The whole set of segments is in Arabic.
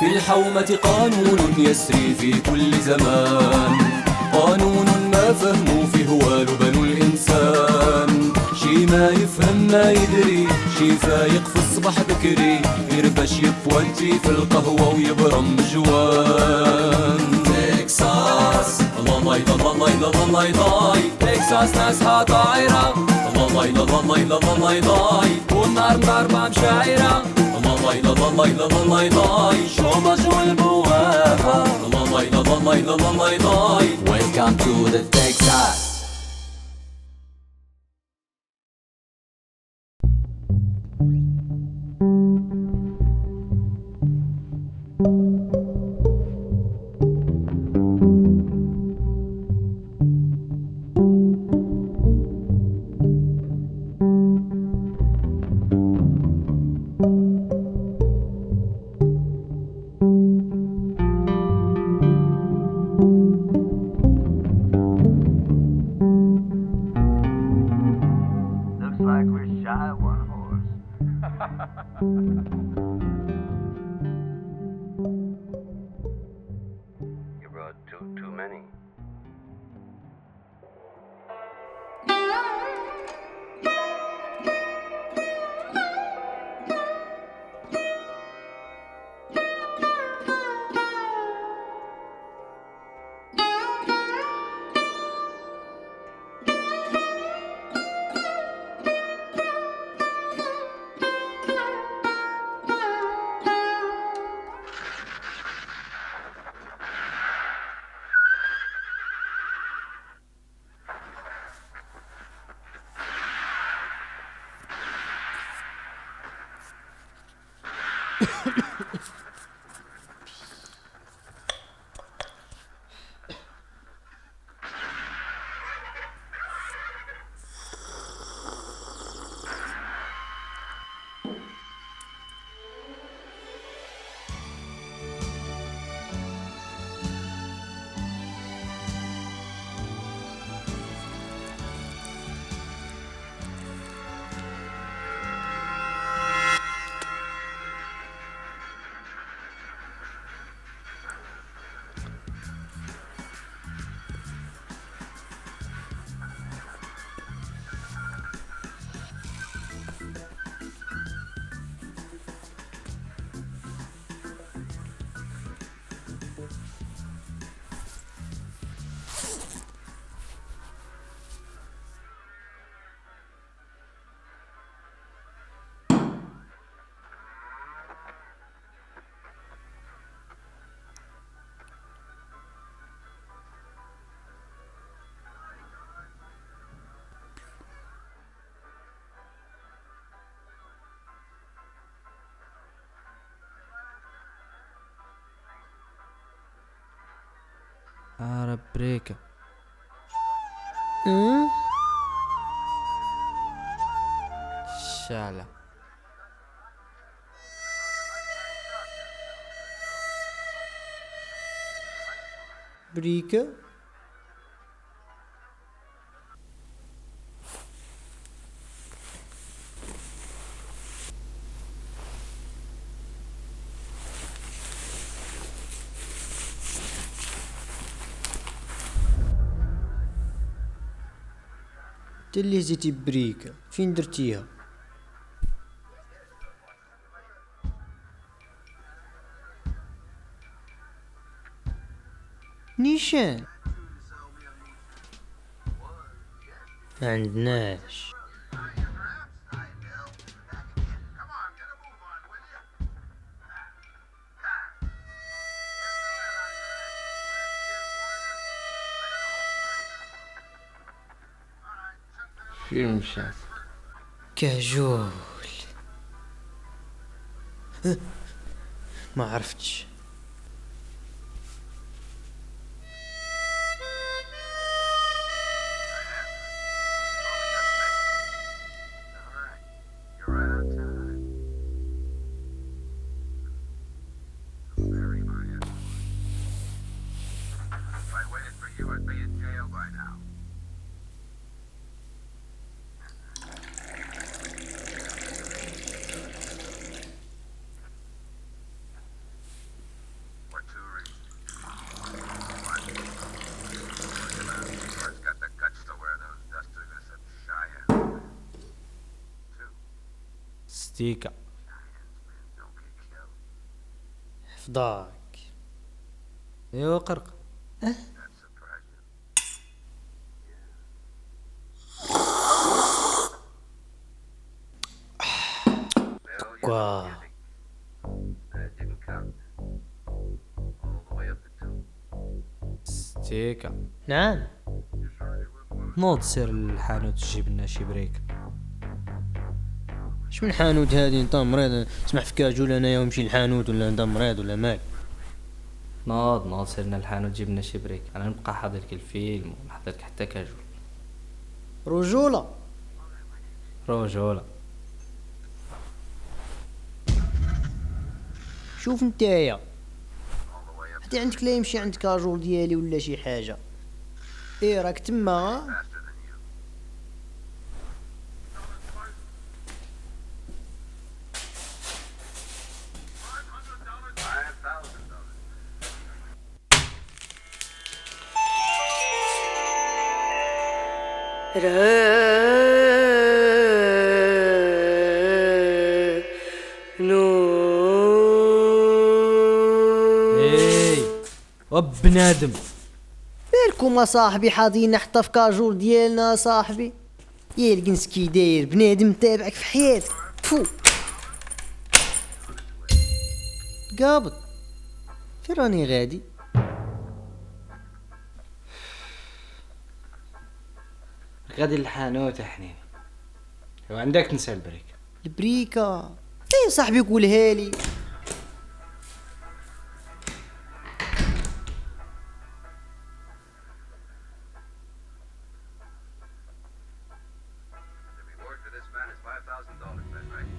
في الحومة قانون يسري في كل زمان، قانون ما فهموا فيه هو لبن الإنسان. شي ما يفهم ما يدري، شي فايق في الصبح بكري، غير باش يبوانتي في القهوة ويبرم جوان. تكساس الله يضل الله يضل الله يضاي، تكساس ناسها طايرة الله يضل الله يضل الله يضاي، والنار مضربة مشاعرة الله يضل الله يضل الله يضاي، شو مجهول بوابة الله يضل الله يضل الله يضاي. Welcome to the Texas. You brought too many. Ara بريكة. شعلة بريكة. اللي هزيتي بريكة فين درتيها؟ نيشان ما عندناش. فين مشات؟ كاجول ما عرفتش. ستيكا. فضاك. ايوا قرق. كوا That didn't count. All the way up to 2. ستيكا. نعم. نوض سير للحانوت تجيب لنا شي بريك. اش من حانوت هادي؟ انت مريض؟ اسمح في كاجول انايا ونمشي للحانوت، ولا انت مريض ولا مالك؟ نوض سيرنا للحانوت تجيب لنا شي بريك. انا نبقى حاضر لك الفيلم ونحضر لك حتى كاجول. رجولة. رجولة. شوف نتايا، حتى عندك لا يمشي عندك كاجول ديالي ولا شي حاجة. ايه راك تما. اي وبنادم. مالكم صاحبي حاضينا حتى في كاجول ديالنا صاحبي؟ يا الكنس كي داير بنادم تابعك في حياتك. فو قابض فين راني غادي؟ غادي للحانوت حنيني. وعندك تنسى البريك. البريكة ايه صاحبي قولها لي. The reward for this man is $5,000, that's right.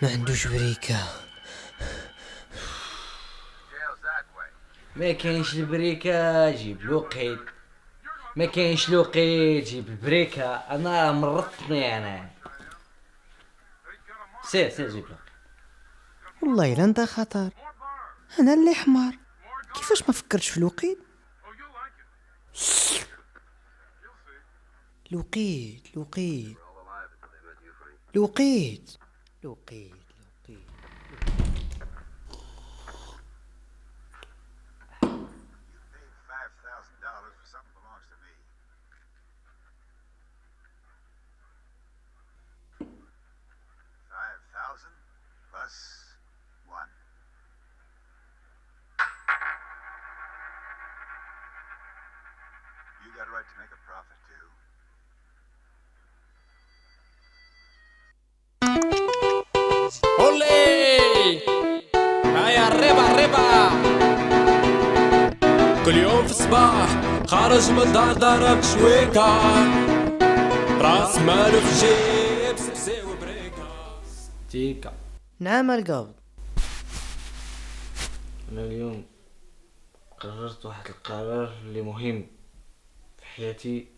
ما عندوش بريكة. Jail's that way. ما كاينش البريكة جيب لوقيت. ما كاينش لوقيت جيب البريكة. انا مرضتني انا. سير جيب لوقيت. والله الا انت خطر، انا اللي حمار. كيفاش ما فكرتش في الوقيت؟ لوقيت لوقيت All alive until they met you, Frank. لوقيت لوقيت لوقيت. Paid $5,000 for something belongs to me. 5,000 plus 1. You got a right to make a profit too. هولي هيا الربا كل يوم في الصباح خارج من الدار ضربت شويكة، راس مالو في جيب سبسي وبريكة. ستيكا. نعم القابض. انا اليوم قررت واحد القرار اللي مهم في حياتي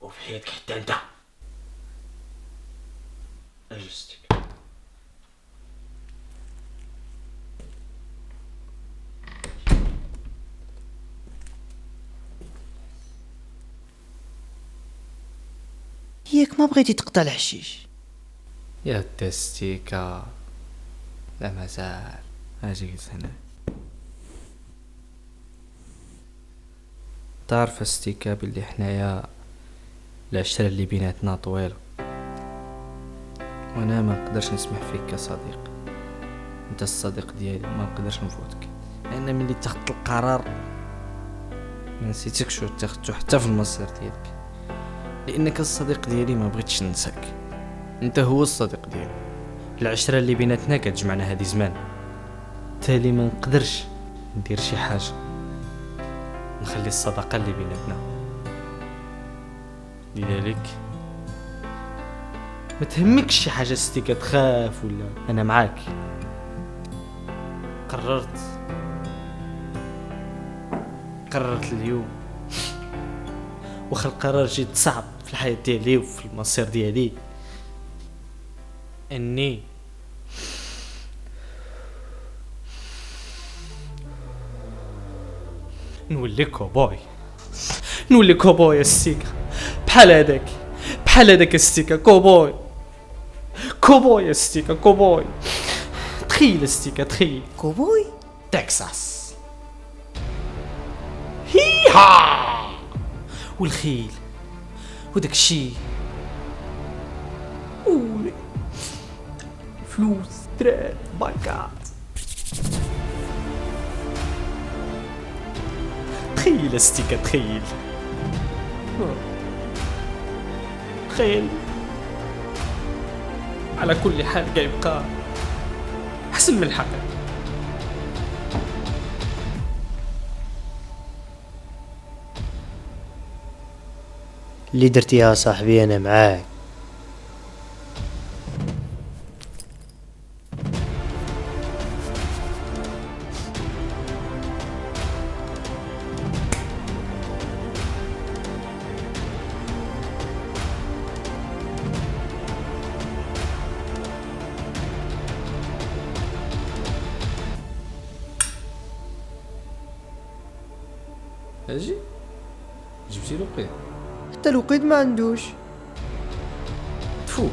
وفي حياتك حتى انت. اجلس ستيكا. ياك ما بغيتي تقطع الحشيش؟ يا ستيكا لا مازال. اجي قلت هنا. تعرف ستيكا بلي حنايا العشرة اللي بيناتنا طويلة، وانا ما نقدرش نسمح فيك كصديق. انت الصديق ديالي، ما نقدرش نفوتك، لان ملي اتخذت القرار ما نسيتكش واتخذته حتى في المصير ديالك، لانك الصديق ديالي ما بغيتش ننساك. انت هو الصديق ديالي، العشره اللي بيناتنا كتجمعنا هذه زمان، تالي ما نقدرش ندير شي حاجه نخلي الصداقه اللي بيناتنا. لذلك ما تهمكش شي حاجه ستي كتخاف ولا، انا معاك. قررت اليوم، واخا القرار جد صعب في الحياه ديالي وفي المصير ديالي، اني نولي كوبوي. نولي كوبوي يا ستيكا، بحال هذاك ستيكا، كوبوي يا ستيكا، كوبوي. تخيل ستيكا، تخيل كوبوي. تكساس، هيها، والخيل وداك الشي، ولي فلوس، دراري، بانكات. تخيل ستيكا، تخيل على كل حال كيبقى احسن من الحقيقة. اللي درتيها صاحبي انا معاك. اجي جبتي له قيد، حتى الوقيد ما عندوش. تفو.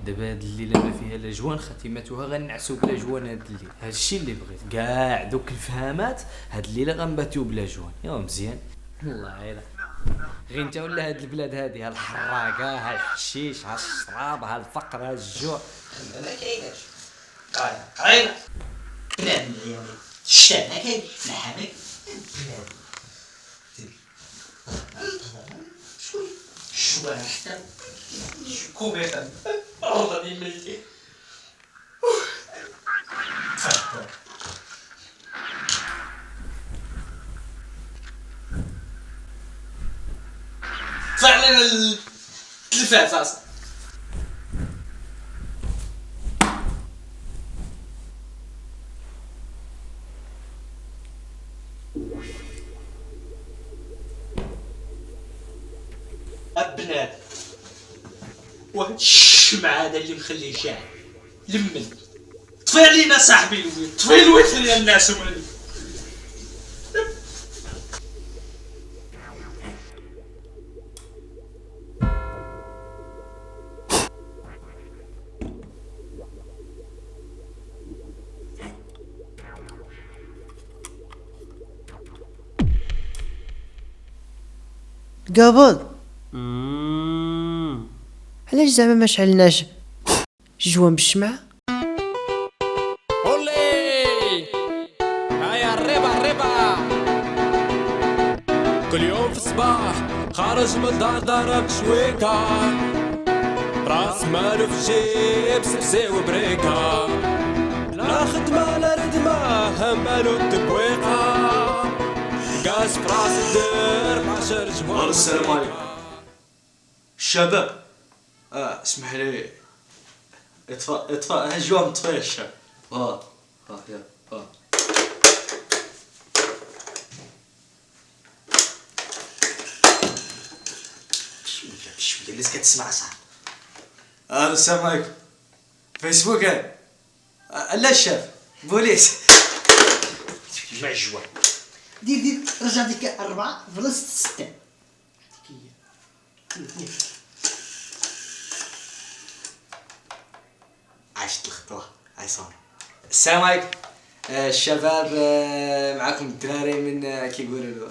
دابا هاد الليله ما فيها لا جوان، خاتمتها غنعسو بلا جوان. هاد الليل هادشي اللي بغيت، كاع دوك الفهامات هاد الليله غنباتيو بلا جوان. يا مزيان والله عيلا. غير انت ولا هاد البلاد هادي، ها الحراقه، ها الحشيش، ها الشراب، ها الفقر، ها الجوع، ما كايناش. قايله بلاد مليانه الشام، ما كاين لحمك بلاد شويه حتى كوبيتا أرض ملكي. طلع لنا التلفاز اصلا. البنات وهاد الشمعة هذا اللي مخليه شاعل لمن طفي علينا صاحبي الويل، طفي الويل يا الناس ومالي. قابض. علاش زعما ما شعلناش جوان بالشمعة؟ أولي هيا الربا كل يوم في الصباح خارج من الدار ضربت شويكة، راس مالو في جيب سبسي وبريكة، لا خدمة لا ردمة هم بالو التبويقة، قاس في راس الدير 10 جوان. السلام عليكم الشباب. اسمح لي، اطفاء هالجوام، مطفي الشاب. يلا شويه ليش كتسمع صاحبي. السلام عليكم. فيسبوك لا الشاف بوليس مع الجوان. دير رجع ديك 4 بلاصة 6. عشت الخطوة عصام. السلام عليكم الشباب، معكم الدراري من كيقولوا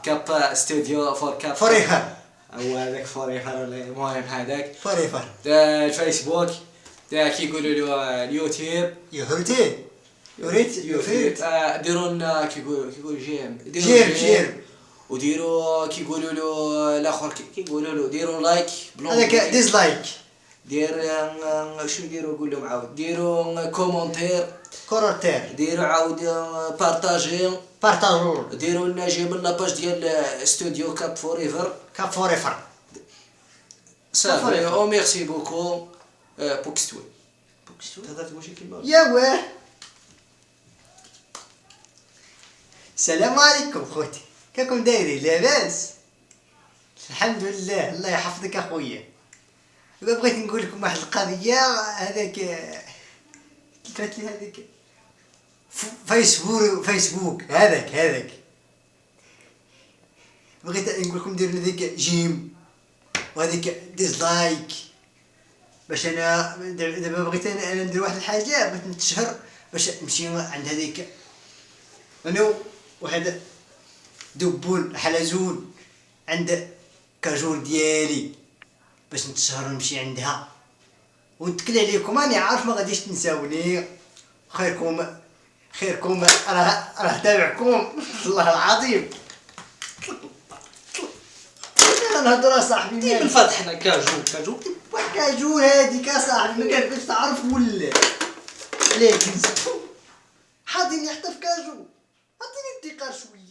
كاب ستوديو فور كاب فريحة. او هذاك فوريفر ولا المهم هذاك فريفر الفيسبوك كيقولوا له اليوتيوب يهرتي يوريت ديروا لنا كيقولوا جيم جيم وديروا كيقولوا له الاخر كيقولوا له ديروا لايك هذاك ديزلايك دير شو نديروا قول لهم عاود ديروا كومونتير كورتير ديروا عاود بارطاجي بارطاجور ديروا لنا جيم لاباج ديال استوديو كاب فوريفر كاب فوريفر صافي او ميرسي بوكو بوكستوي هذا تقول شي كلمه يا واه السلام عليكم خوتي كيكم دايرين لاباس الحمد لله الله يحفظك اخويا بغيت نقول لكم واحد القضيه هذاك قالت لي هذاك فيسبوك هذاك بغيت نقول لكم ديروا هذيك جيم وهذيك ديزلايك باش انا دابا بغيت انا ندير واحد الحاجه بغيت نتشهر باش نمشي عند هذيك انا واحد دبون حلزون عند كاجور ديالي باش نتشهر نمشي عندها ونتكل عليكم راني عارف ما غاديش تنساوني خيركم راه تابعكم والله العظيم نهضر صاحبي ديما الفتحنا كاجو كاجور هاديك اصاحبي ما كنبغيش تعرف ولا عليك حاضيني حتى في كاجو عطيني الدقار شويه